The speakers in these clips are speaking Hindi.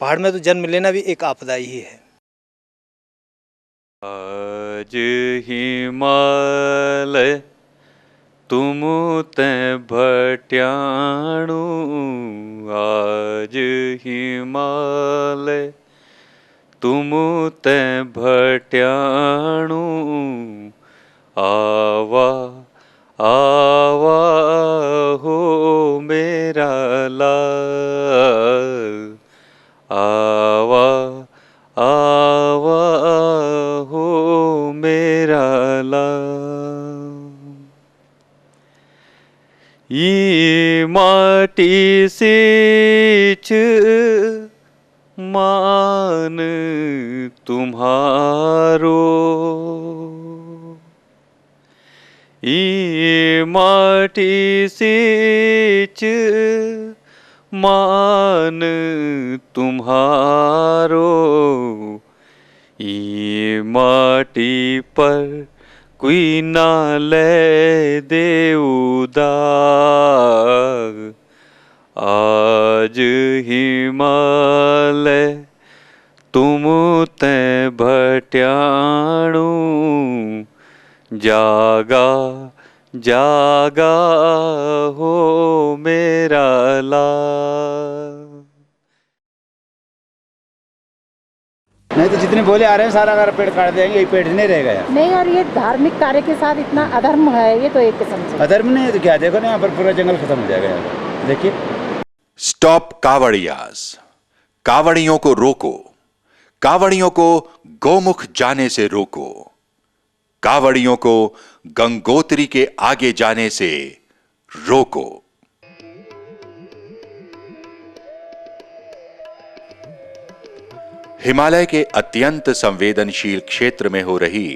पहाड़ में तो जन्म लेना भी एक आपदा ही है। आज हिमालय तुम ते भट्याणु, आज हिमालय तुम ते भट्याणु, आवा आवा हो मेरा लाल, आवा आवा हो मेरा लाल। ये माटी सींच मान तुम्हारो, ये माटी सींच मान तुम्हारो, ये माटी पर कोई ना ले दे दाग, आज हिमालय तुम ते भट्याणु, जागा जागा हो मेरा लाल। नहीं तो जितने बोले आ रहे हैं सारा अगर पेड़ काट देंगे, ये पेड़ नहीं रह गया। नहीं, और ये धार्मिक कार्य के साथ इतना अधर्म है, ये तो एक किस्म से अधर्म नहीं है तो क्या, देखो ना यहाँ पर पूरा जंगल खत्म हो जाएगा यहाँ पर, देखिए। स्टॉप कावड़ियाज, कावड़ियों को रोको, कावड़ियों को गौमुख जाने से रोको, कावड़ियों को गंगोत्री के आगे जाने से रोको। हिमालय के अत्यंत संवेदनशील क्षेत्र में हो रही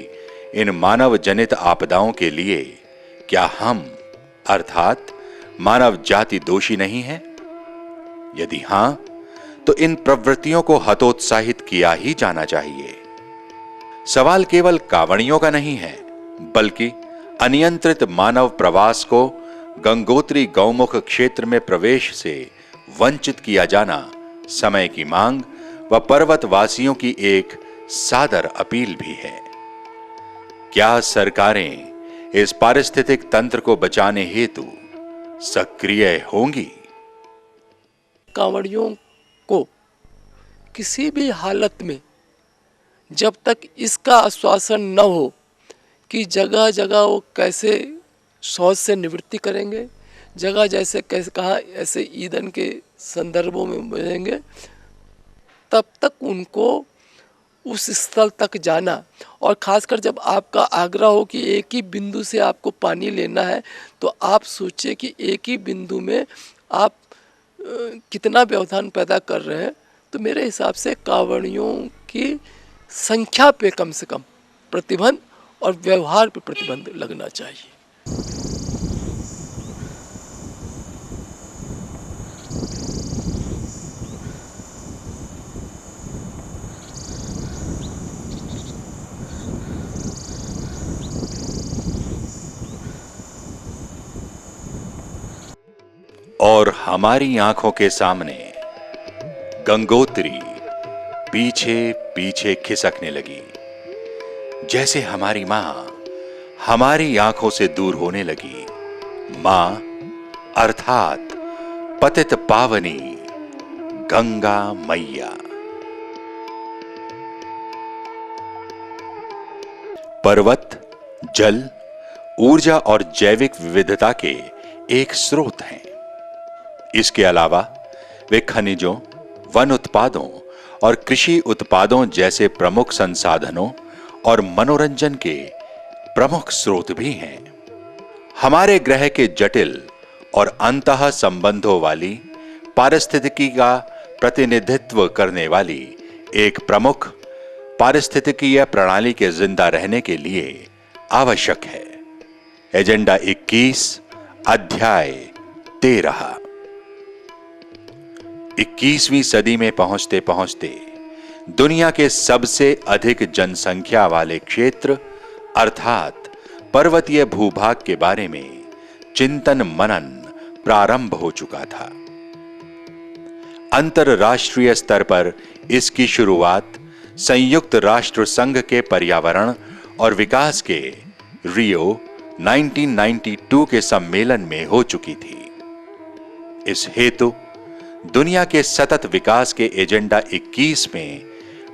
इन मानव जनित आपदाओं के लिए क्या हम अर्थात मानव जाति दोषी नहीं है? यदि हां, तो इन प्रवृत्तियों को हतोत्साहित किया ही जाना चाहिए। सवाल केवल कावड़ियों का नहीं है, बल्कि अनियंत्रित मानव प्रवास को गंगोत्री गौमुख क्षेत्र में प्रवेश से वंचित किया जाना समय की मांग व पर्वतवासियों की एक सादर अपील भी है। क्या सरकारें इस पारिस्थितिक तंत्र को बचाने हेतु सक्रिय होंगी? कांवड़ियों को किसी भी हालत में जब तक इसका आश्वासन न हो कि जगह जगह वो कैसे शौच से निवृत्ति करेंगे, जगह जैसे कैसे कहा ऐसे ईंधन के संदर्भों में मिलेंगे, तब तक उनको उस स्थल तक जाना, और ख़ासकर जब आपका आग्रह हो कि एक ही बिंदु से आपको पानी लेना है, तो आप सोचिए कि एक ही बिंदु में आप कितना व्यवधान पैदा कर रहे हैं। तो मेरे हिसाब से कांवड़ियों की संख्या पे कम से कम प्रतिबंध और व्यवहार पे प्रतिबंध लगना चाहिए। और हमारी आंखों के सामने गंगोत्री पीछे पीछे खिसकने लगी, जैसे हमारी मां हमारी आंखों से दूर होने लगी। मां अर्थात पतित पावनी गंगा मैया। पर्वत जल, ऊर्जा और जैविक विविधता के एक स्रोत हैं। इसके अलावा वे खनिजों, वन उत्पादों और कृषि उत्पादों जैसे प्रमुख संसाधनों और मनोरंजन के प्रमुख स्रोत भी हैं। हमारे ग्रह के जटिल और अंतः संबंधों वाली पारिस्थितिकी का प्रतिनिधित्व करने वाली एक प्रमुख पारिस्थितिकीय प्रणाली के जिंदा रहने के लिए आवश्यक है। एजेंडा 21 अध्याय 13। 21वीं सदी में पहुंचते पहुंचते दुनिया के सबसे अधिक जनसंख्या वाले क्षेत्र अर्थात पर्वतीय भूभाग के बारे में चिंतन मनन प्रारंभ हो चुका था। अंतरराष्ट्रीय स्तर पर इसकी शुरुआत संयुक्त राष्ट्र संघ के पर्यावरण और विकास के रियो 1992 के सम्मेलन में हो चुकी थी। इस हेतु दुनिया के सतत विकास के एजेंडा 21 में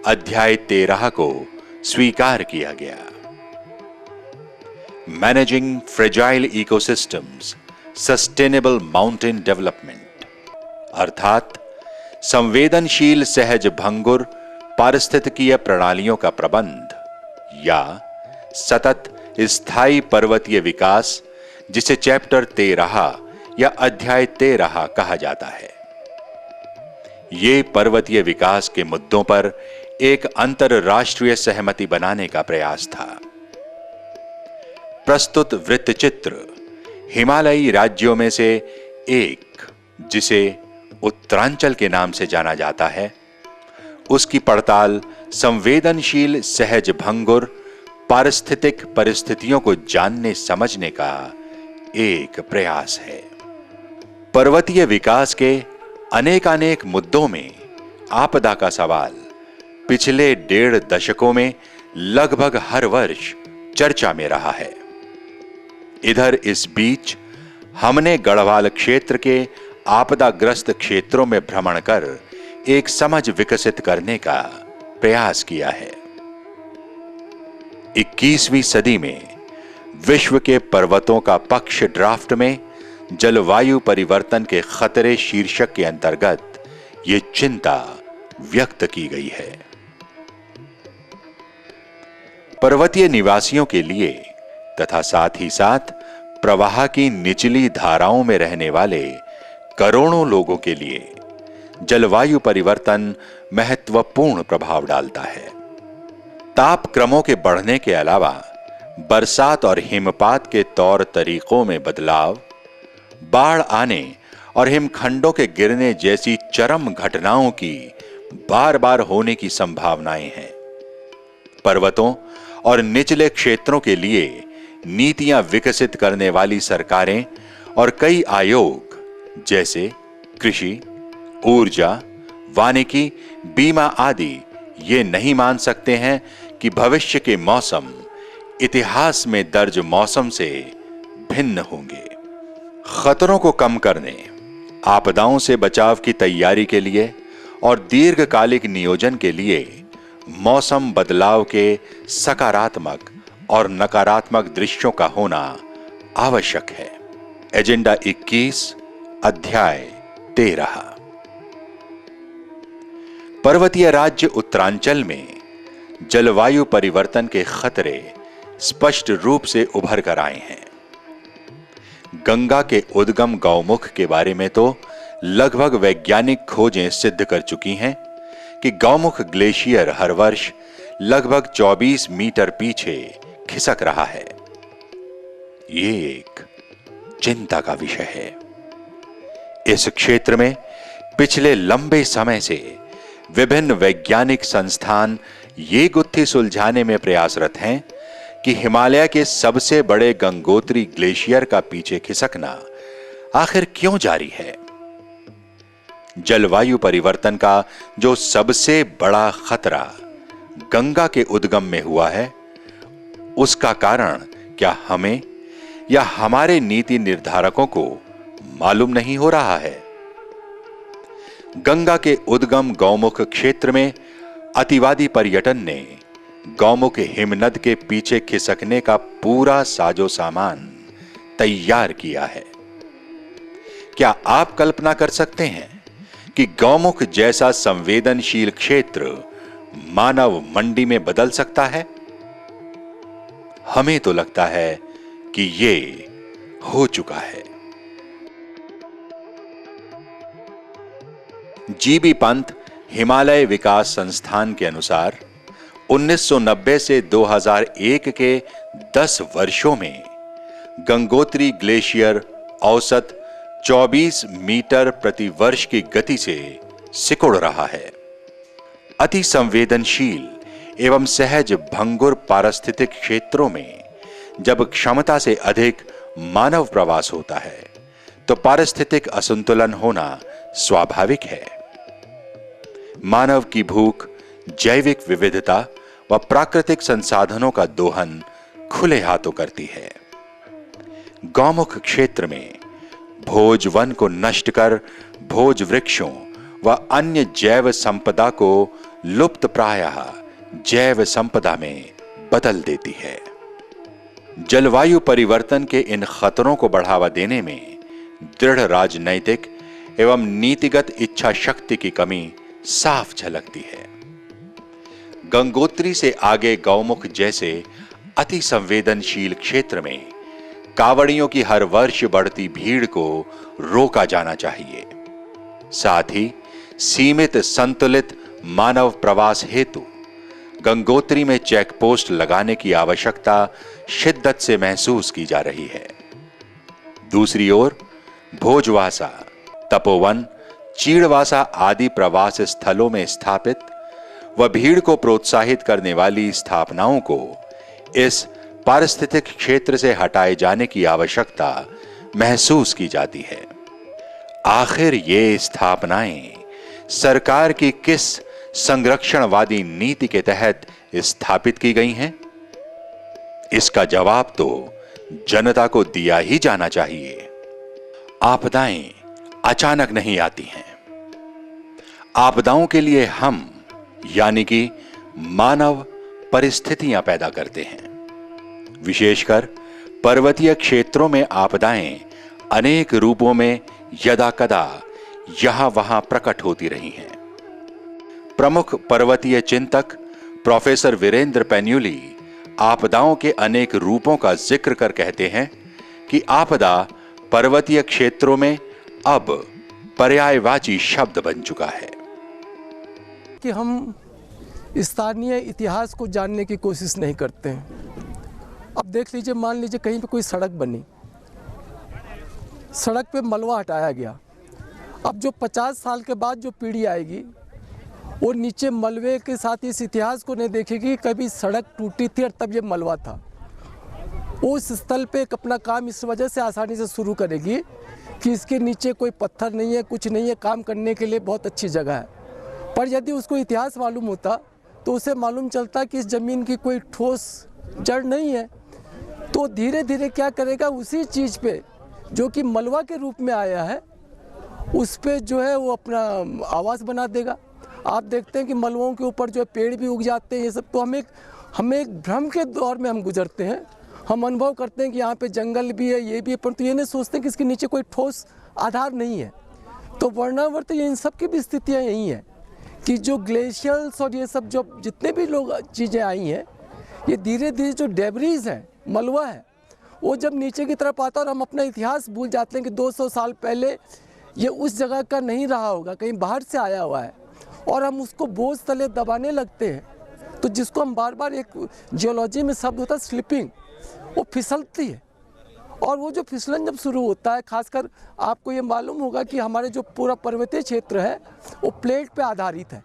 अध्याय 13 को स्वीकार किया गया। Managing fragile ecosystems sustainable mountain development, अर्थात संवेदनशील सहज भंगुर पारिस्थितिकीय प्रणालियों का प्रबंध या सतत स्थायी पर्वतीय विकास, जिसे चैप्टर 13 या अध्याय 13 कहा जाता है। ये पर्वतीय विकास के मुद्दों पर एक अंतरराष्ट्रीय सहमति बनाने का प्रयास था। प्रस्तुत वृत्तचित्र हिमालयी राज्यों में से एक, जिसे उत्तरांचल के नाम से जाना जाता है, उसकी पड़ताल संवेदनशील सहज भंगुर पारिस्थितिक परिस्थितियों को जानने समझने का एक प्रयास है। पर्वतीय विकास के अनेकानेक मुद्दों में आपदा का सवाल पिछले 1.5 दशकों में लगभग हर वर्ष चर्चा में रहा है। इधर इस बीच हमने गढ़वाल क्षेत्र के आपदाग्रस्त क्षेत्रों में भ्रमण कर एक समझ विकसित करने का प्रयास किया है। 21वीं सदी में विश्व के पर्वतों का पक्ष ड्राफ्ट में जलवायु परिवर्तन के खतरे शीर्षक के अंतर्गत ये चिंता व्यक्त की गई है। पर्वतीय निवासियों के लिए तथा साथ ही साथ प्रवाह की निचली धाराओं में रहने वाले करोड़ों लोगों के लिए जलवायु परिवर्तन महत्वपूर्ण प्रभाव डालता है। तापक्रमों के बढ़ने के अलावा बरसात और हिमपात के तौर तरीकों में बदलाव, बाढ़ आने और हिमखंडों के गिरने जैसी चरम घटनाओं की बार बार होने की संभावनाएं हैं। पर्वतों और निचले क्षेत्रों के लिए नीतियां विकसित करने वाली सरकारें और कई आयोग जैसे कृषि, ऊर्जा, वानिकी, बीमा आदि ये नहीं मान सकते हैं कि भविष्य के मौसम इतिहास में दर्ज मौसम से भिन्न होंगे। खतरों को कम करने, आपदाओं से बचाव की तैयारी के लिए और दीर्घकालिक नियोजन के लिए मौसम बदलाव के सकारात्मक और नकारात्मक दृश्यों का होना आवश्यक है। एजेंडा 21 अध्याय 13। पर्वतीय राज्य उत्तरांचल में जलवायु परिवर्तन के खतरे स्पष्ट रूप से उभर कर आए हैं। गंगा के उद्गम गौमुख के बारे में तो लगभग वैज्ञानिक खोजें सिद्ध कर चुकी हैं कि गौमुख ग्लेशियर हर वर्ष लगभग 24 मीटर पीछे खिसक रहा है। ये एक चिंता का विषय है। इस क्षेत्र में पिछले लंबे समय से विभिन्न वैज्ञानिक संस्थान ये गुत्थी सुलझाने में प्रयासरत हैं कि हिमालय के सबसे बड़े गंगोत्री ग्लेशियर का पीछे खिसकना आखिर क्यों जारी है। जलवायु परिवर्तन का जो सबसे बड़ा खतरा गंगा के उद्गम में हुआ है, उसका कारण क्या हमें या हमारे नीति निर्धारकों को मालूम नहीं हो रहा है। गंगा के उद्गम गौमुख क्षेत्र में अतिवादी पर्यटन ने गौमुख हिमनद के पीछे खिसकने का पूरा साजो सामान तैयार किया है। क्या आप कल्पना कर सकते हैं कि गौमुख जैसा संवेदनशील क्षेत्र मानव मंडी में बदल सकता है? हमें तो लगता है कि ये हो चुका है। जीबी पंत हिमालय विकास संस्थान के अनुसार 1990 से 2001 के 10 वर्षों में गंगोत्री ग्लेशियर औसत 24 मीटर प्रति वर्ष की गति से सिकुड़ रहा है। अति संवेदनशील एवं सहज भंगुर पारिस्थितिक क्षेत्रों में जब क्षमता से अधिक मानव प्रवास होता है तो पारिस्थितिक असंतुलन होना स्वाभाविक है। मानव की भूख, जैविक विविधता व प्राकृतिक संसाधनों का दोहन खुले हाथों करती है। गौमुख क्षेत्र में भोज वन को नष्ट कर भोज वृक्षों व अन्य जैव संपदा को लुप्त प्रायः जैव संपदा में बदल देती है। जलवायु परिवर्तन के इन खतरों को बढ़ावा देने में दृढ़ राजनैतिक एवं नीतिगत इच्छा शक्ति की कमी साफ झलकती है। गंगोत्री से आगे गौमुख जैसे अति संवेदनशील क्षेत्र में कावड़ियों की हर वर्ष बढ़ती भीड़ को रोका जाना चाहिए। साथ ही सीमित संतुलित मानव प्रवास हेतु गंगोत्री में चेक पोस्ट लगाने की आवश्यकता शिद्दत से महसूस की जा रही है। दूसरी ओर भोजवासा, तपोवन, चीड़वासा आदि प्रवास स्थलों में स्थापित व भीड़ को प्रोत्साहित करने वाली स्थापनाओं को इस पारिस्थितिक क्षेत्र से हटाए जाने की आवश्यकता महसूस की जाती है। आखिर ये स्थापनाएं सरकार की किस संरक्षणवादी नीति के तहत स्थापित की गई हैं? इसका जवाब तो जनता को दिया ही जाना चाहिए। आपदाएं अचानक नहीं आती हैं। आपदाओं के लिए हम यानी कि मानव परिस्थितियां पैदा करते हैं। विशेषकर पर्वतीय क्षेत्रों में आपदाएं अनेक रूपों में यदाकदा यहां वहां प्रकट होती रही हैं। प्रमुख पर्वतीय चिंतक प्रोफेसर वीरेंद्र पैन्यूली आपदाओं के अनेक रूपों का जिक्र कर कहते हैं कि आपदा पर्वतीय क्षेत्रों में अब पर्यायवाची शब्द बन चुका है। कि हम स्थानीय इतिहास को जानने की कोशिश नहीं करते हैं। अब देख लीजिए, मान लीजिए कहीं पे कोई सड़क बनी, सड़क पे मलबा हटाया गया। अब जो 50 साल के बाद जो पीढ़ी आएगी वो नीचे मलबे के साथ इस इतिहास को नहीं देखेगी कभी सड़क टूटी थी और तब ये मलबा था। उस स्थल पे एक अपना काम इस वजह से आसानी से शुरू करेगी कि इसके नीचे कोई पत्थर नहीं है, कुछ नहीं है, काम करने के लिए बहुत अच्छी जगह है। पर यदि उसको इतिहास मालूम होता तो उसे मालूम चलता कि इस ज़मीन की कोई ठोस जड़ नहीं है, तो धीरे धीरे क्या करेगा, उसी चीज़ पे जो कि मलबा के रूप में आया है उस पे जो है वो अपना आवास बना देगा। आप देखते हैं कि मलबों के ऊपर जो पेड़ भी उग जाते हैं, ये सब। तो हम एक भ्रम के दौर में हम गुजरते हैं। हम अनुभव करते हैं कि यहाँ पे जंगल भी है, ये भी है, परंतु ये नहीं सोचते कि इसके नीचे कोई ठोस आधार नहीं है। तो वर्णावर्त इन सब की भी स्थितियाँ यही हैं कि जो ग्लेशियर्स और ये सब जो जितने भी लोग चीज़ें आई हैं, ये धीरे धीरे जो डेब्रीज हैं, मलबा है, वो जब नीचे की तरफ आता है और हम अपना इतिहास भूल जाते हैं कि 200 साल पहले ये उस जगह का नहीं रहा होगा, कहीं बाहर से आया हुआ है, और हम उसको बोझ तले दबाने लगते हैं। तो जिसको हम बार बार, एक जियोलॉजी में शब्द होता है स्लिपिंग, वो फिसलती है। और वो जो फिसलन जब शुरू होता है, खासकर आपको ये मालूम होगा कि हमारे जो पूरा पर्वतीय क्षेत्र है वो प्लेट पे आधारित है।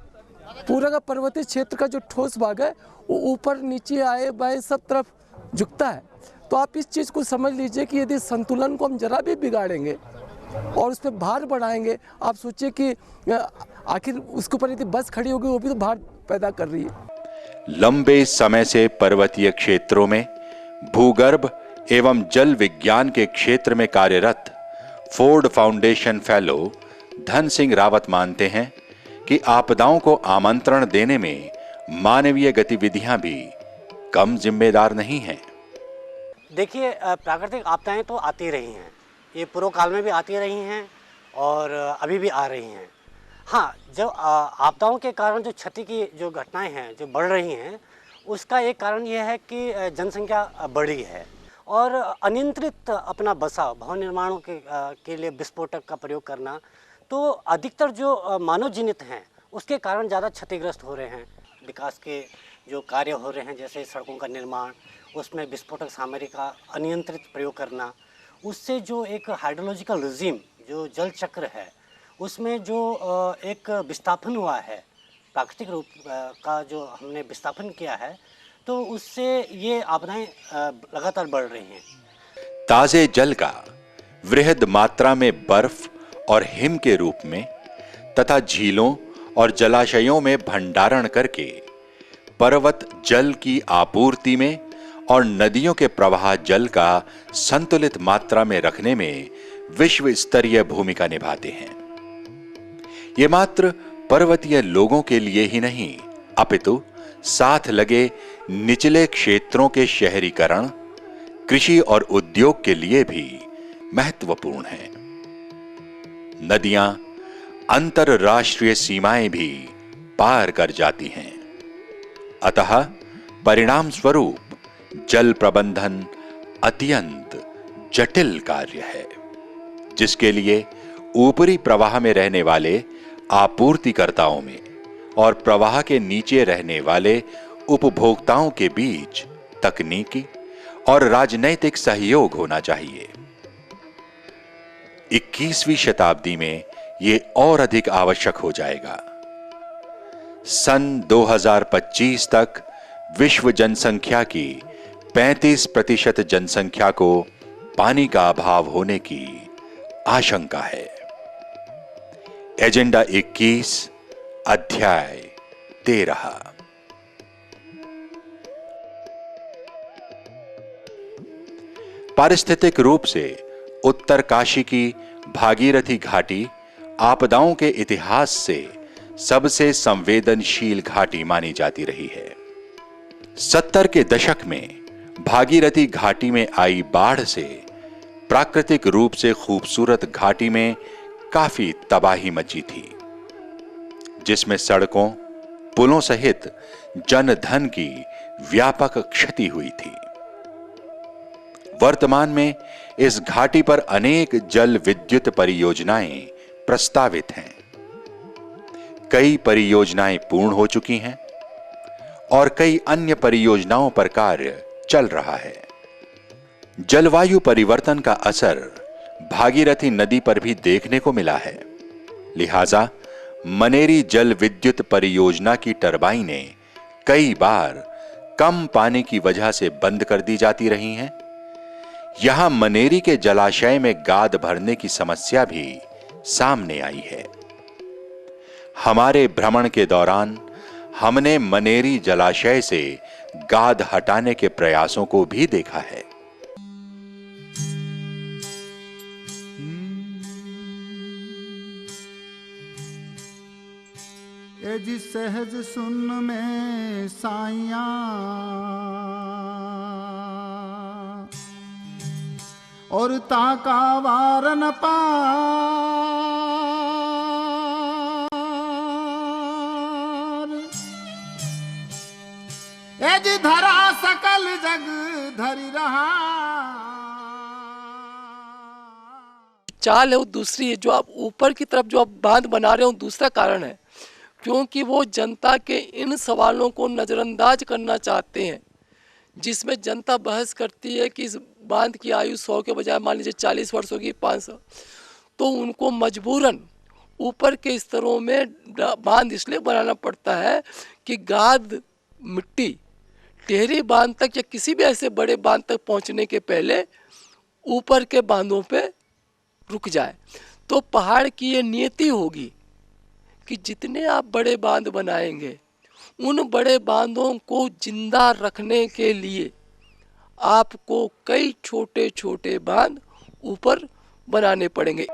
पूरा का पर्वतीय क्षेत्र का जो ठोस भाग है वो ऊपर नीचे आए बाएं सब तरफ झुकता है। तो आप इस चीज़ को समझ लीजिए कि यदि संतुलन को हम जरा भी बिगाड़ेंगे और उस पर भार बढ़ाएंगे, आप सोचिए कि आखिर उसके ऊपर यदि बस खड़ी होगी वो भी तो भार पैदा कर रही है। लंबे समय से पर्वतीय क्षेत्रों में भूगर्भ एवं जल विज्ञान के क्षेत्र में कार्यरत Ford foundation fellow Dhan Singh Rawat मानते हैं कि आपदाओं को आमंत्रण देने में मानवीय गतिविधियां भी कम जिम्मेदार नहीं हैं। देखिए, प्राकृतिक आपदाएं तो आती रही हैं, ये पूर्व काल में भी आती रही हैं और अभी भी आ रही हैं। हाँ, जो आपदाओं के कारण जो क्षति की जो घटनाएं हैं जो बढ़ रही हैं, उसका एक कारण यह है कि जनसंख्या बढ़ी है और अनियंत्रित अपना बसाव, भवन निर्माणों के लिए विस्फोटक का प्रयोग करना, तो अधिकतर जो मानव जनित हैं उसके कारण ज़्यादा क्षतिग्रस्त हो रहे हैं। विकास के जो कार्य हो रहे हैं, जैसे सड़कों का निर्माण, उसमें विस्फोटक सामग्री का अनियंत्रित प्रयोग करना, उससे जो एक हाइड्रोलॉजिकल रिजीम, जो जल चक्र है, उसमें जो एक विस्थापन हुआ है, प्राकृतिक रूप का जो हमने विस्थापन किया है, तो उससे ये आपदाएं लगातार बढ़ रही हैं। ताजे जल का वृहद मात्रा में बर्फ और हिम के रूप में तथा झीलों और जलाशयों में भंडारण करके पर्वत जल की आपूर्ति में और नदियों के प्रवाह जल का संतुलित मात्रा में रखने में विश्व स्तरीय भूमिका निभाते हैं। ये मात्र पर्वतीय लोगों के लिए ही नहीं, अपितु साथ लगे निचले क्षेत्रों के शहरीकरण, कृषि और उद्योग के लिए भी महत्वपूर्ण है। नदियां अंतरराष्ट्रीय सीमाएं भी पार कर जाती हैं। अतः परिणाम स्वरूप जल प्रबंधन अत्यंत जटिल कार्य है, जिसके लिए ऊपरी प्रवाह में रहने वाले आपूर्तिकर्ताओं में और प्रवाह के नीचे रहने वाले उपभोक्ताओं के बीच तकनीकी और राजनैतिक सहयोग होना चाहिए। 21वीं शताब्दी में यह और अधिक आवश्यक हो जाएगा। सन 2025 तक विश्व जनसंख्या की 35% जनसंख्या को पानी का अभाव होने की आशंका है। एजेंडा 21 अध्याय 13। पारिस्थितिक रूप से उत्तरकाशी की भागीरथी घाटी आपदाओं के इतिहास से सबसे संवेदनशील घाटी मानी जाती रही है। 70 के दशक में भागीरथी घाटी में आई बाढ़ से प्राकृतिक रूप से खूबसूरत घाटी में काफी तबाही मची थी, जिसमें सड़कों, पुलों सहित जनधन की व्यापक क्षति हुई थी। वर्तमान में इस घाटी पर अनेक जल विद्युत परियोजनाएं प्रस्तावित हैं। कई परियोजनाएं पूर्ण हो चुकी हैं और कई अन्य परियोजनाओं पर कार्य चल रहा है। जलवायु परिवर्तन का असर भागीरथी नदी पर भी देखने को मिला है। लिहाजा मनेरी जल विद्युत परियोजना की टरबाइनें कई बार कम पानी की वजह से बंद कर दी जाती रही हैं। यहां मनेरी के जलाशय में गाद भरने की समस्या भी सामने आई है। हमारे भ्रमण के दौरान हमने मनेरी जलाशय से गाद हटाने के प्रयासों को भी देखा है। ए जी सहज सुन में साइया और ताका वार न पार। ए जी धरा सकल जग धरी रहा। चाल है वो दूसरी है, जो आप ऊपर की तरफ जो आप बांध बना रहे हो दूसरा कारण है, क्योंकि वो जनता के इन सवालों को नज़रअंदाज करना चाहते हैं, जिसमें जनता बहस करती है कि इस बांध की आयु 100 के बजाय मान लीजिए 40 वर्ष होगी, 500, तो उनको मजबूरन ऊपर के स्तरों में बांध इसलिए बनाना पड़ता है कि गाद मिट्टी टेहरी बांध तक या किसी भी ऐसे बड़े बांध तक पहुंचने के पहले ऊपर के बांधों पे रुक जाए। तो पहाड़ की ये नियति होगी कि जितने आप बड़े बांध बनाएंगे, उन बड़े बांधों को जिंदा रखने के लिए आपको कई छोटे छोटे बांध ऊपर बनाने पड़ेंगे।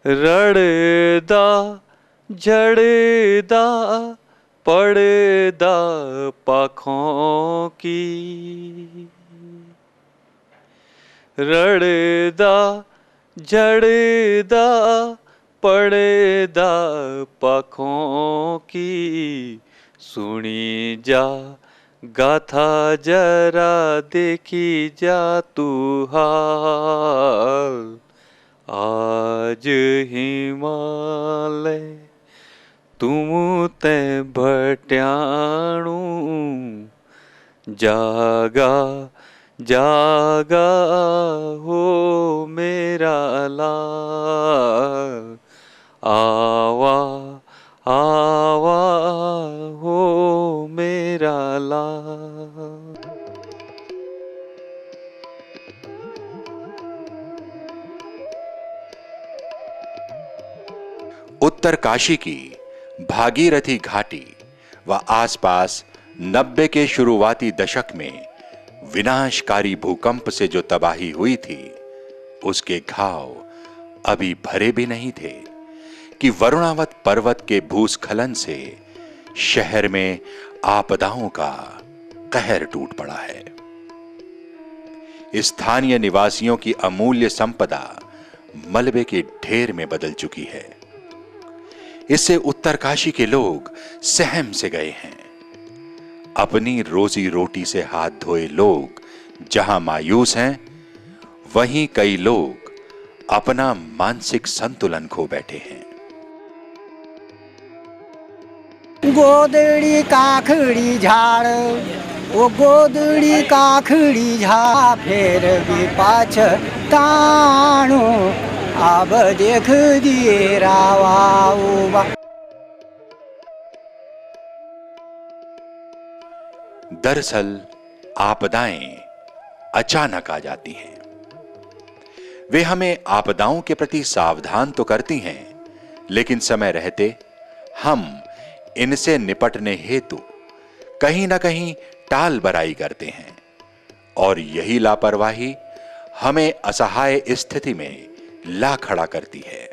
रड़दा झड़दा पड़दा पाखों की, रड़दा झड़दा पड़दा पाखों की, सुनी जा गाथा जरा देखी जा तू हाल। आज हिमालय तुम ते भट्याणु, जागा जागा हो मेरा लाल, आवा आवा हो मेरा लाल। उत्तरकाशी की भागीरथी घाटी व आसपास 90 के शुरुआती दशक में विनाशकारी भूकंप से जो तबाही हुई थी, उसके घाव अभी भरे भी नहीं थे कि वरुणावत पर्वत के भूस्खलन से शहर में आपदाओं का कहर टूट पड़ा है। स्थानीय निवासियों की अमूल्य संपदा मलबे के ढेर में बदल चुकी है। इससे उत्तरकाशी के लोग सहम से गए हैं। अपनी रोजी रोटी से हाथ धोए लोग जहां मायूस हैं, वहीं कई लोग अपना मानसिक संतुलन खो बैठे हैं। गोदड़ी काखड़ी झाड़, वो गोदड़ी काखड़ी झा फेर भी पाछ ताणो, अब देख दिए रावा। दरअसल आपदाएं अचानक आ जाती हैं। वे हमें आपदाओं के प्रति सावधान तो करती हैं, लेकिन समय रहते हम इनसे निपटने हेतु कहीं ना कहीं टाल बराई करते हैं और यही लापरवाही हमें असहाय स्थिति में ला खड़ा करती है।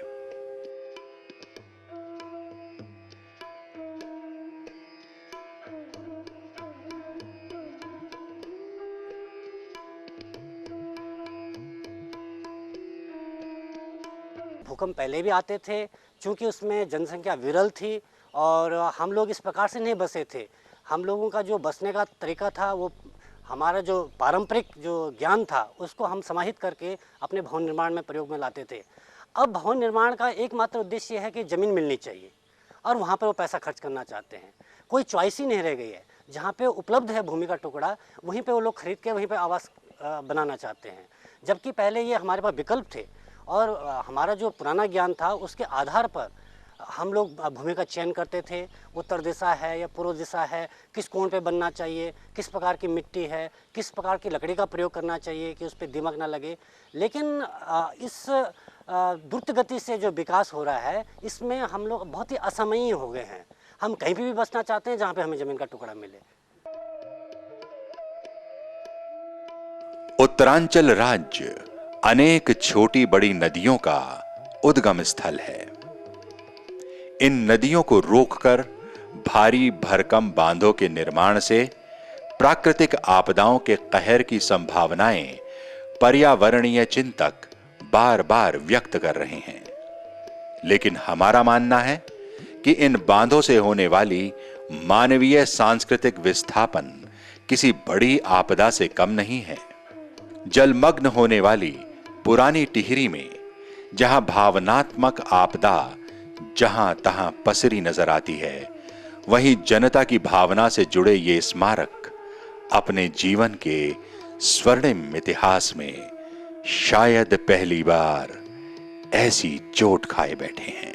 भूकंप पहले भी आते थे, क्योंकि उसमें जनसंख्या विरल थी और हम लोग इस प्रकार से नहीं बसे थे। हम लोगों का जो बसने का तरीका था, वो हमारा जो पारंपरिक जो ज्ञान था, उसको हम समाहित करके अपने भवन निर्माण में प्रयोग में लाते थे। अब भवन निर्माण का एकमात्र उद्देश्य है कि ज़मीन मिलनी चाहिए और वहाँ पर वो पैसा खर्च करना चाहते हैं। कोई चॉइस ही नहीं रह गई है। जहाँ पे उपलब्ध है भूमि का टुकड़ा, वहीं पे वो लोग खरीद के वहीं पे आवास बनाना चाहते हैं। जबकि पहले ये हमारे पास विकल्प थे और हमारा जो पुराना ज्ञान था, उसके आधार पर हम लोग भूमि का चयन करते थे। उत्तर दिशा है या पूर्व दिशा है, किस कोण पे बनना चाहिए, किस प्रकार की मिट्टी है, किस प्रकार की लकड़ी का प्रयोग करना चाहिए कि उस पर दीमक ना लगे। लेकिन इस द्रुत गति से जो विकास हो रहा है, इसमें हम लोग बहुत ही असमयी हो गए हैं। हम कहीं भी बसना चाहते हैं जहाँ पे हमें ज़मीन का टुकड़ा मिले। उत्तरांचल राज्य अनेक छोटी बड़ी नदियों का उद्गम स्थल है। इन नदियों को रोककर भारी भरकम बांधों के निर्माण से प्राकृतिक आपदाओं के कहर की संभावनाएं पर्यावरणीय चिंतक बार बार व्यक्त कर रहे हैं। लेकिन हमारा मानना है कि इन बांधों से होने वाली मानवीय सांस्कृतिक विस्थापन किसी बड़ी आपदा से कम नहीं है। जलमग्न होने वाली पुरानी टिहरी में जहां भावनात्मक आपदा जहां तहां पसरी नजर आती है, वहीं जनता की भावना से जुड़े ये स्मारक अपने जीवन के स्वर्णिम इतिहास में शायद पहली बार ऐसी चोट खाए बैठे हैं।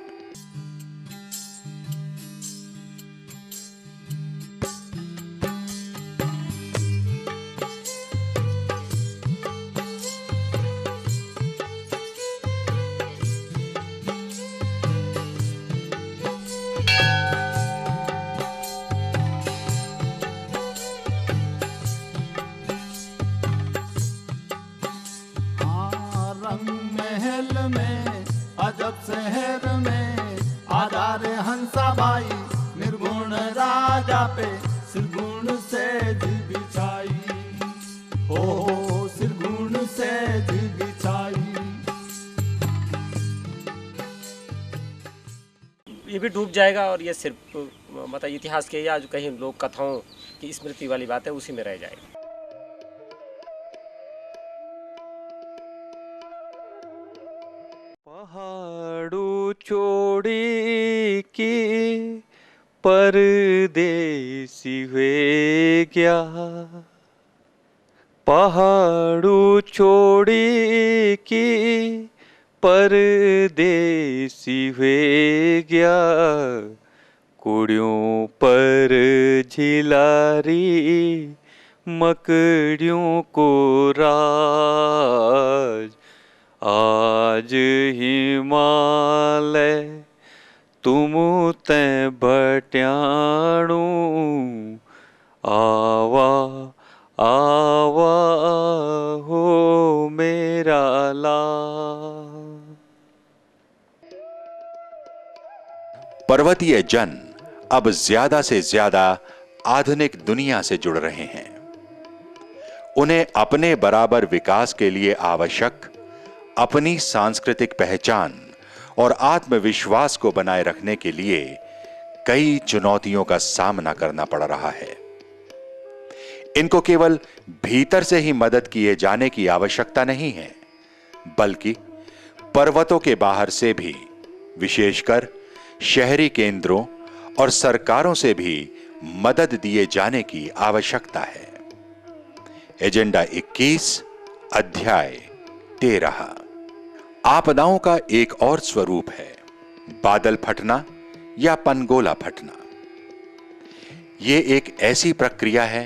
शहर में आधार हंसाबाई निर्गुण राजा पे सिरगुण से बिछाई, हो सिरगुण से बिछाई। ये भी डूब जाएगा और ये सिर्फ मतलब इतिहास के या जो कहीं लोक कथाओं की स्मृति वाली बात है, उसी में रह जाएगा। पहाड़ू चोड़ी की परदेसी हुए क्या, पहाड़ू छोड़ी की परदेसी हुए गया, कुड़ियों पर झिलारी मकड़ियों को राज, आज हिमालय तुम तै बट्याणू आवा आवा हो मेरा लाल। पर्वतीय जन अब ज्यादा से ज्यादा आधुनिक दुनिया से जुड़ रहे हैं। उन्हें अपने बराबर विकास के लिए आवश्यक अपनी सांस्कृतिक पहचान और आत्मविश्वास को बनाए रखने के लिए कई चुनौतियों का सामना करना पड़ रहा है। इनको केवल भीतर से ही मदद किए जाने की आवश्यकता नहीं है, बल्कि पर्वतों के बाहर से भी, विशेषकर शहरी केंद्रों और सरकारों से भी मदद दिए जाने की आवश्यकता है। एजेंडा 21 अध्याय 13। आपदाओं का एक और स्वरूप है बादल फटना या पनगोला फटना। यह एक ऐसी प्रक्रिया है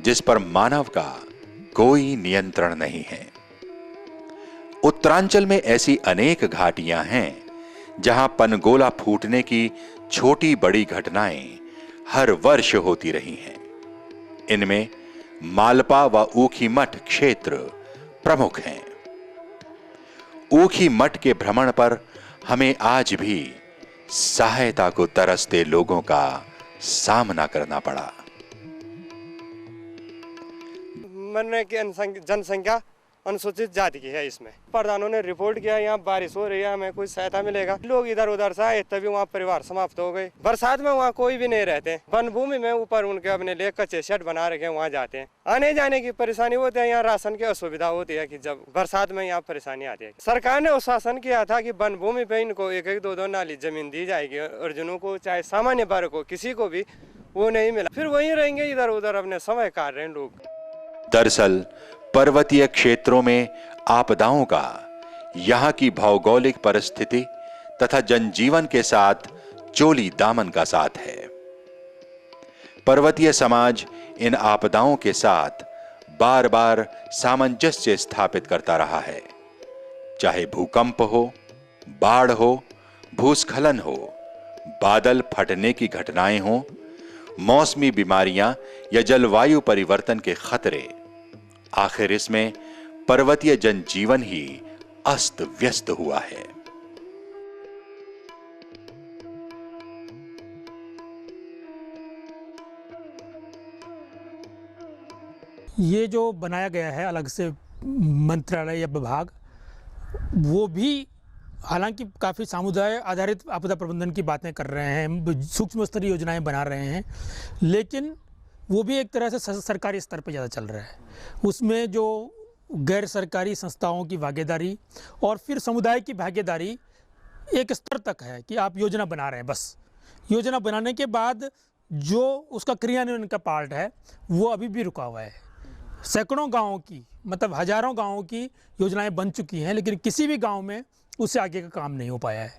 जिस पर मानव का कोई नियंत्रण नहीं है। उत्तरांचल में ऐसी अनेक घाटियां हैं जहां पनगोला फूटने की छोटी बड़ी घटनाएं हर वर्ष होती रही हैं। इनमें मालपा व ऊखीमठ क्षेत्र प्रमुख हैं। ऊखीमठ के भ्रमण पर हमें आज भी सहायता को तरसते लोगों का सामना करना पड़ा। मरने की जनसंख्या अनुसूचित जाति की है। इसमें प्रधानों ने रिपोर्ट किया यहाँ बारिश हो रही है, हमें कुछ सहायता मिलेगा। लोग इधर उधर से आए, तभी वहाँ परिवार समाप्त हो गए। बरसात में वहाँ कोई भी नहीं रहते। वन भूमि में ऊपर उनके अपने लिए कच्चे शेड बना रखे, वहाँ जाते हैं। आने जाने की परेशानी होती है, यहाँ राशन की असुविधा होती है कि जब बरसात में यहाँ परेशानी आती है। सरकार ने आश्वासन किया था कि वन भूमि पे इनको 1-1, 2-2 नाली जमीन दी जाएगी और जिन्हों को चाहे सामान्य वर्ग को किसी को भी वो नहीं मिला। फिर वहीं रहेंगे, इधर उधर अपने समय काट रहे हैं लोग। दरअसल पर्वतीय क्षेत्रों में आपदाओं का यहां की भौगोलिक परिस्थिति तथा जनजीवन के साथ चोली दामन का साथ है। पर्वतीय समाज इन आपदाओं के साथ बार बार सामंजस्य स्थापित करता रहा है। चाहे भूकंप हो, बाढ़ हो, भूस्खलन हो, बादल फटने की घटनाएं हो, मौसमी बीमारियां या जलवायु परिवर्तन के खतरे, आखिर इसमें पर्वतीय जनजीवन ही अस्त व्यस्त हुआ है। ये जो बनाया गया है अलग से मंत्रालय या विभाग, वो भी हालांकि काफ़ी समुदाय आधारित आपदा प्रबंधन की बातें कर रहे हैं, सूक्ष्म स्तरीय योजनाएं बना रहे हैं, लेकिन वो भी एक तरह से सरकारी स्तर पर ज़्यादा चल रहा है। उसमें जो गैर सरकारी संस्थाओं की भागीदारी और फिर समुदाय की भागीदारी एक स्तर तक है कि आप योजना बना रहे हैं, बस योजना बनाने के बाद जो उसका क्रियान्वयन का पार्ट है वो अभी भी रुका हुआ है। सैकड़ों गाँवों की, मतलब हजारों गाँवों की योजनाएं बन चुकी हैं, लेकिन किसी भी गाँव में उससे आगे का काम नहीं हो पाया है।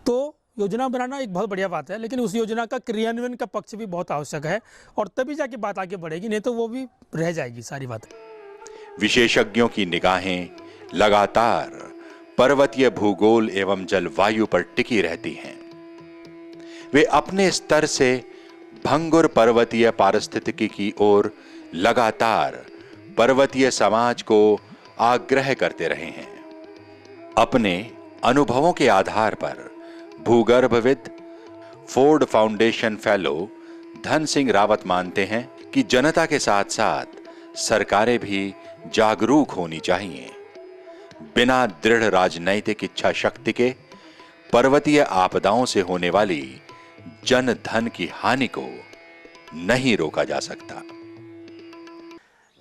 तो योजना बनाना एक बहुत बढ़िया बात है, लेकिन उस योजना का क्रियान्वयन का पक्ष भी बहुत आवश्यक है और तभी जाके बात आगे बढ़ेगी, नहीं तो वो भी रह जाएगी सारी बात। विशेषज्ञों की निगाहें लगातार पर्वतीय भूगोल एवं जलवायु पर टिकी रहती हैं। वे अपने स्तर से भंगुर पर्वतीय पारिस्थितिकी की ओर लगातार पर्वतीय समाज को आग्रह करते रहे हैं। अपने अनुभवों के आधार पर भूगर्भविद, Ford foundation fellow Dhan Singh Rawat मानते हैं कि जनता के साथ साथ सरकारें भी जागरूक होनी चाहिए। बिना दृढ़ राजनैतिक इच्छा शक्ति के पर्वतीय आपदाओं से होने वाली जन धन की हानि को नहीं रोका जा सकता।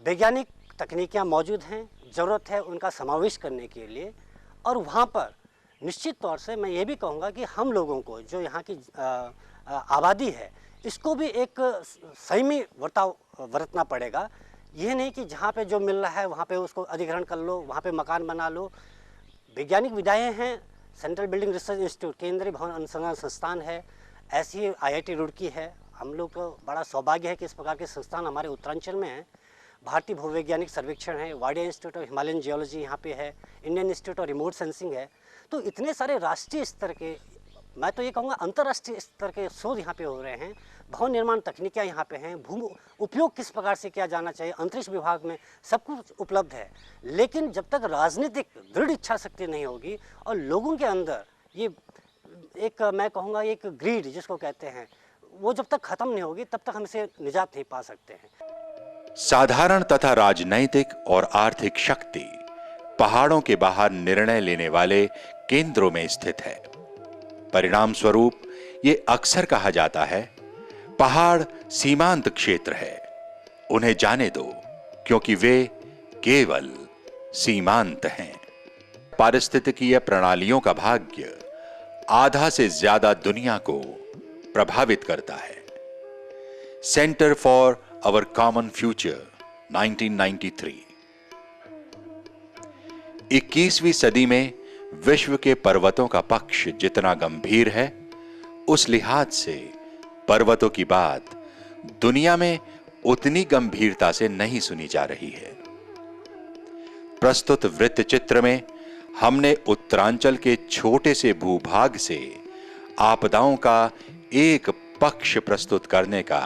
वैज्ञानिक तकनीकियां मौजूद हैं, ज़रूरत है उनका समावेश करने के लिए। और वहाँ पर निश्चित तौर से मैं ये भी कहूँगा कि हम लोगों को जो यहाँ की आबादी है, इसको भी एक संयमी बर्ताव बरतना पड़ेगा। ये नहीं कि जहाँ पे जो मिल रहा है वहाँ पे उसको अधिग्रहण कर लो, वहाँ पे मकान बना लो। वैज्ञानिक विधाएँ हैं, सेंट्रल बिल्डिंग रिसर्च इंस्टीट्यूट, केंद्रीय भवन अनुसंधान संस्थान है, ऐसी ही IIT रुड़की है। हम लोग को बड़ा सौभाग्य है कि इस प्रकार के संस्थान हमारे उत्तरांचल में हैं। भारतीय भूवैज्ञानिक सर्वेक्षण है, Wadia institute of Himalayan geology यहाँ पे है, Indian institute of remote sensing है। तो इतने सारे राष्ट्रीय स्तर के मैं तो ये कहूँगा अंतर्राष्ट्रीय स्तर के शोध यहाँ पे हो रहे हैं, भवन निर्माण तकनीकियाँ यहाँ पे हैं, भूमि उपयोग किस प्रकार से किया जाना चाहिए, अंतरिक्ष विभाग में सब कुछ उपलब्ध है। लेकिन जब तक राजनीतिक दृढ़ इच्छा शक्ति नहीं होगी और लोगों के अंदर ये एक, मैं कहूँगा एक ग्रीड जिसको कहते हैं, वो जब तक खत्म नहीं होगी तब तक हम इसे निजात नहीं पा सकते हैं। साधारण तथा राजनैतिक और आर्थिक शक्ति पहाड़ों के बाहर निर्णय लेने वाले केंद्रों में स्थित है। परिणाम स्वरूप ये अक्सर कहा जाता है, पहाड़ सीमांत क्षेत्र है, उन्हें जाने दो क्योंकि वे केवल सीमांत हैं। पारिस्थितिकीय प्रणालियों का भाग्य आधा से ज्यादा दुनिया को प्रभावित करता है। Centre for our common future 1993। 21वीं सदी में विश्व के पर्वतों का पक्ष जितना गंभीर है, उस लिहाज से पर्वतों की बात दुनिया में उतनी गंभीरता से नहीं सुनी जा रही है। प्रस्तुत वृत्त चित्र में हमने उत्तरांचल के छोटे से भूभाग से आपदाओं का एक पक्ष प्रस्तुत करने का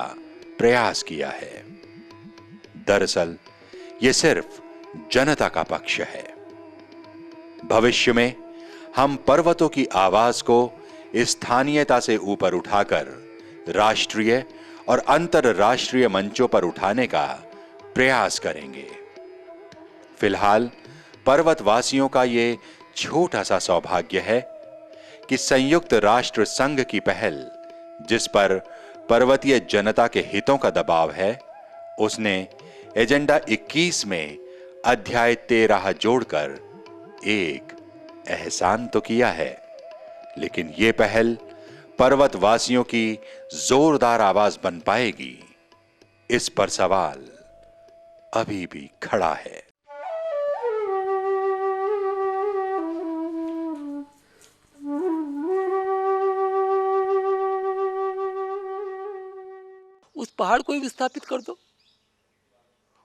प्रयास किया है। दरअसल यह सिर्फ जनता का पक्ष है। भविष्य में हम पर्वतों की आवाज को स्थानीयता से ऊपर उठाकर राष्ट्रीय और अंतरराष्ट्रीय मंचों पर उठाने का प्रयास करेंगे। फिलहाल पर्वतवासियों का ये छोटा सा सौभाग्य है कि संयुक्त राष्ट्र संघ की पहल, जिस पर पर्वतीय जनता के हितों का दबाव है, उसने एजेंडा 21 में अध्याय 13 जोड़कर एक एहसान तो किया है, लेकिन ये पहल पर्वतवासियों की जोरदार आवाज बन पाएगी, इस पर सवाल अभी भी खड़ा है। उस पहाड़ को ही विस्थापित कर दो,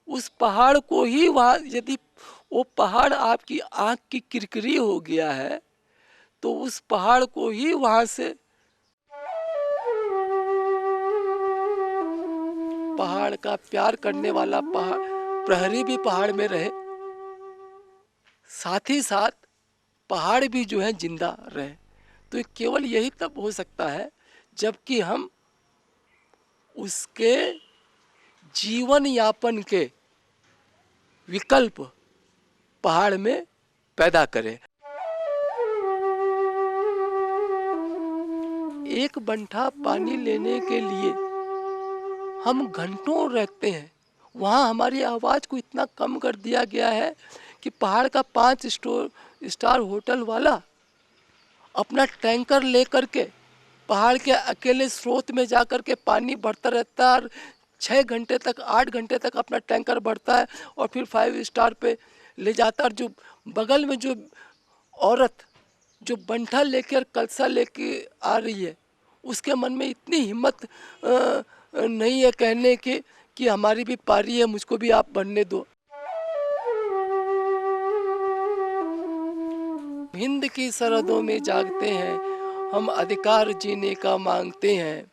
उस पहाड़ को ही वहाँ, यदि वो पहाड़ आपकी आंख की किरकिरी हो गया है तो उस पहाड़ को ही वहां से, पहाड़ का प्यार करने वाला पहाड़ प्रहरी भी पहाड़ में रहे, साथ ही साथ पहाड़ भी जो है जिंदा रहे। तो केवल यही तब हो सकता है जबकि हम उसके जीवन यापन के विकल्प पहाड़ में पैदा करें। एक बंठा पानी लेने के लिए हम घंटों रहते हैं, वहाँ हमारी आवाज़ को इतना कम कर दिया गया है कि पहाड़ का 5 स्टार होटल वाला अपना टैंकर लेकर के पहाड़ के अकेले स्रोत में जाकर के पानी भरता रहता है और 6 घंटे तक 8 घंटे तक अपना टैंकर भरता है और फिर 5 स्टार पे ले जाता है। और जो बगल में जो औरत जो बंठा लेकर कलसा लेके आ रही है, उसके मन में इतनी हिम्मत नहीं है कहने की कि हमारी भी पारी है, मुझको भी आप भरने दो। हिंद की सरहदों में जागते हैं हम, अधिकार जीने का मांगते हैं,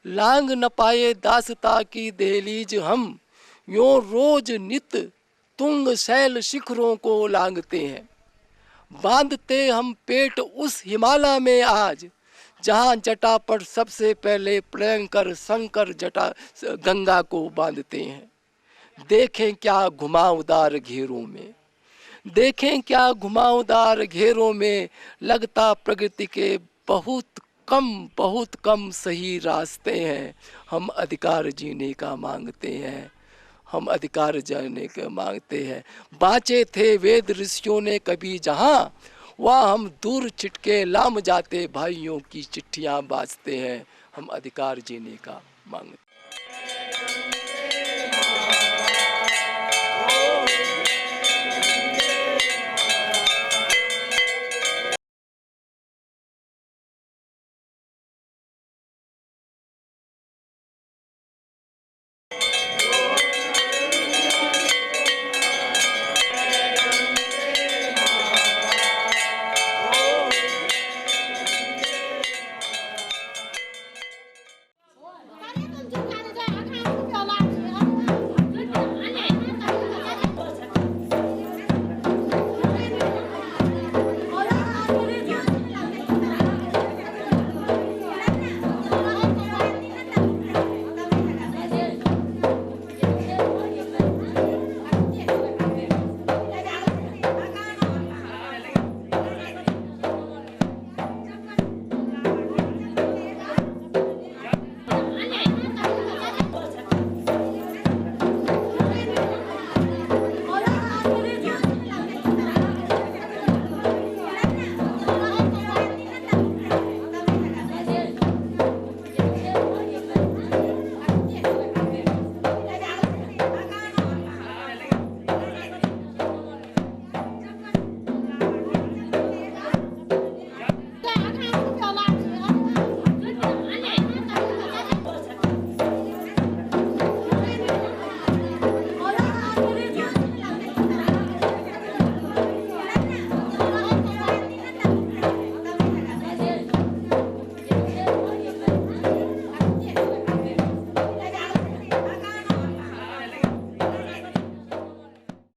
लांग न पाए दासता की दहलीज हम, यों रोज नित तुंग शैल शिखरों को लांगते हैं। बांधते हम पेट उस हिमालय में आज, जहाँ जटा पर सबसे पहले प्रियंकर शंकर जटा गंगा को बांधते हैं। देखें क्या घुमावदार घेरों में, देखें क्या घुमावदार घेरों में, लगता प्रकृति के बहुत कम सही रास्ते हैं। हम अधिकार जीने का मांगते हैं, हम अधिकार जीने का मांगते हैं। बाँचे थे वेद ऋषियों ने कभी जहाँ, वहाँ हम दूर छिटके लाम जाते भाइयों की चिट्ठियाँ बाजते हैं। हम अधिकार जीने का मांगते हैं।